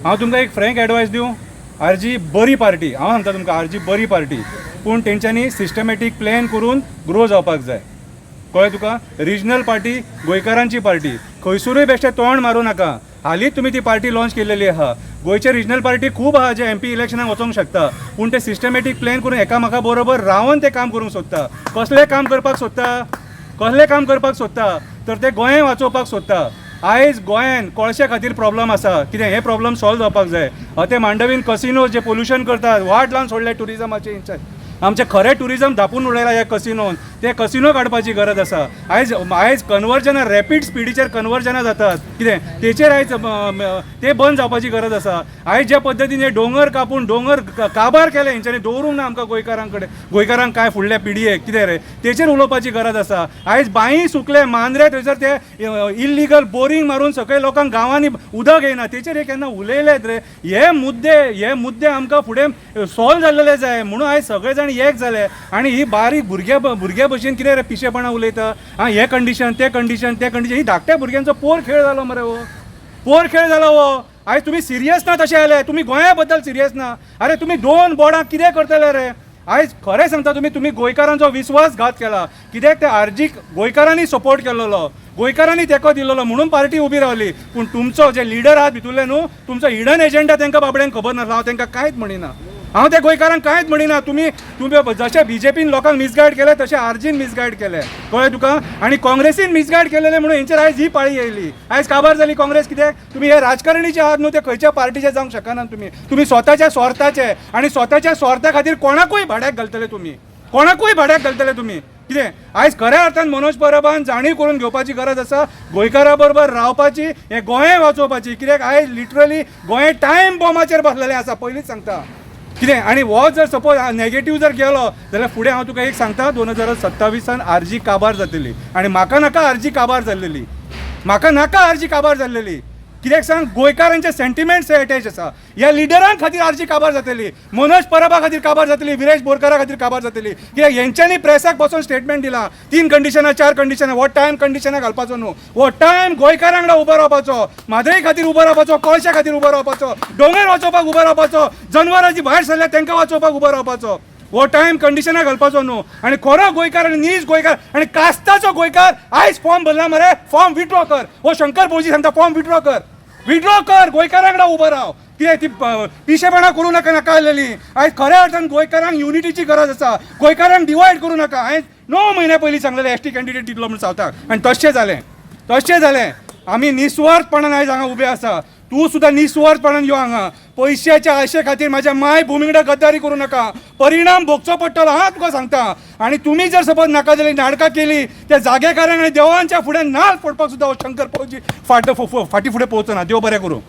हांव तुमकां एक फ्रँक एडवायस दिवं, आरजी बरी पार्टी, हांव सांगता तुमकां आरजी बरी पार्टी, पूण तेंच्यांनी सिस्टमॅटीक प्लॅन करून ग्रो जावपाक जाय. कळ्ळें तुका? रिजनल पार्टी गोंयकारांची पार्टी, खंयसरूय बेश्टे तोंड मारूं नाका. हालींच तुमी ती पार्टी लॉन्च केल्लेली आहा. गोंयचे रिजनल पार्टी खूब आहा जे MP इलेक्शनाक वचोंक शकता, पूण ते सिस्टमॅटीक प्लॅन करून एकामेका बरोबर रावन ते काम करूंक सोदता. कसलें काम करपाक सोदता? तर ते गोंय वाचोवपाक सोदता. आयज गोंयान कोळशे खातीर प्रॉब्लम आसा. कितें हे प्रॉब्लम सॉल्व जावपाक जाय. ते मांडवीन कसिनो जे पोल्युशन करतात, वाट लावन सोडले टुरिजमाचे. आमचे खरें टुरिजम धापून उडयला ह्या कसिनोन. ते कसिनो काडपाची गरज आसा. आयज कन्वर्जना रॅपीड स्पिडीचेर कन्वर्जना जातात. कितें तेचेर आयज ते बंद जावपाची गरज आसा. आयज ज्या पद्दतीन हे दोंगर कापून दोंगर काबार केले हेंच्यांनी दवरूंक ना आमकां गोंयकारांक काय फुडल्या पिडयेक कितें रे तेचेर उलोवपाची गरज आसा. आयज बांयी सुकले, मांद्रे थंयसर ते इल्लिगल बोरींग मारून सकयल लोकांक गांवांनी उदक येना, तेचेर हे केन्ना उलयलेत रे? हे मुद्दे आमकां फुडें सॉल्व जाल्ले जाय. म्हणून आयज सगळे जाण एक जाले आनी ही बारीक भुरग्या भशेन कितें रे पिशेपणा उलयता. हे कंडिशन ते कंडिशन ही धाकट्या भुरग्यांचो पोर खेळ जालो मरे हो. पोर खेळ जालो हो. आयज तुमी सिरियस ना तशें जाले. तुमी गोंया बद्दल सिरियस ना. अरे तुमी 2 बोर्डांक कितें करतले रे? आयज खरें सांगता तुमी गोंयकारांचो विश्वासघात केला. कित्याक ते आरजीक गोंयकारांनी सपोर्ट केल्लो, गोंयकारांनी तेंको दिल्लो म्हणून पार्टी उबी रावली. पूण तुमचो जे लिडर आहात भितुरले न्हू, तुमचो हिडन एजेंडा तांकां बाबड्यांक खबर नासलो. हांव तांकां कांयच म्हणिना. हांव त्या गोंयकारांक कांयच म्हणिना. तुम्ही जशें BJPन लोकांक मिसगायड केले तशें आरजीन मिसगायड केले. कळ्ळें तुका? आनी काँग्रेसीन मिसगायड केलेले म्हणून हेंचेर आयज ही पाळी येयली. आयज काबार जाली काँग्रेस. कित्याक तुमी हे राजकारणीचे आहात न्हू, ते खंयच्या पार्टीचे जावंक शकना. तुमी स्वताच्या स्वार्थाचे आनी स्वताच्या स्वार्था खातीर कोणाकूय भाड्याक घालतले तुमी. कितें आयज खऱ्या अर्थान मनोज परबान जाणीव करून घेवपाची गरज आसा. गोंयकारा बरोबर रावपाची, हे गोंय वाचोवपाची. कित्याक आयज लिटरली गोंय टायम बॉमाचेर बसलेलें आसा, पयलींच सांगता. कितें आनी हो जर सपोज नेगेटीव जर गेलो जाल्यार फुडें हांव तुका एक सांगता, 2027 आरजी काबार जातली. आनी म्हाका नाका आरजी काबार जाल्लेली. कित्याक सांग, गोंयकारांचे सेंटिमेंट्स एटॅच आसा. ह्या लिडरां खातीर आरजी काबार जातली, मनोज परबा खातीर काबार जातली, विरेश बोरकारा खातीर काबार जातली. कित्याक हेंच्यांनी प्रेसाक बसून स्टेटमेंट दिला 3 कंडिशनां 4 कंडिशनां. हो टायम कंडिशनां घालपाचो न्हू. हो टायम गोंयकारां वांगडा उबो रावपाचो, माद्रे खातीर उबो रावपाचो, कोळशा खातीर उबो रावपाचो, दोंगर वाचोवपाक उबो रावपाचो, जनवरां भायर सरल्या तांकां वाचोवपाक उबो रावपाचो. हो टायम कंडिशनां घालपाचो न्हू. आनी खरो गोंयकार आनी नीज गोंयकार आनी कास्ताचो गोंयकार आयज फॉर्म भरला मरे, फॉर्म विथड्रॉ कर. हो शंकर भोवजी सांगता फॉर्म विथड्रॉ कर, गोंयकारां वांगडा उबो राव. कित्याक ती पिशेपणा करूं नाका आसलेली. आयज खऱ्या अर्थान गोंयकारांक युनिटीची गरज आसा. गोंयकारांक डिवायड करूं नाका. हांवें 9 म्हयन्या पयलीं सांगलेलें ST कॅन्डिडेट दितलो म्हणून सावथाक, आनी तशें जालें. आमी निस्वार्थपणान आयज हांगा उबे आसा. तूं सुद्दां निस्वार्थपणान यो हांगा. पयशाच्या आशे खातीर म्हाज्या माय भुमीकडेन गद्दारी करूं नाका. परिणाम भोगचो पडटलो हां तुका सांगता. आनी तुमी जर सपोज नाका जाली नाटकां केली, त्या जागेकारांक आनी देवांच्या फुडें नाल्ल फोडपाक सुद्दां हो शंकर भोवजी फाटी फुडें पोवचो ना. देव बरें करूं.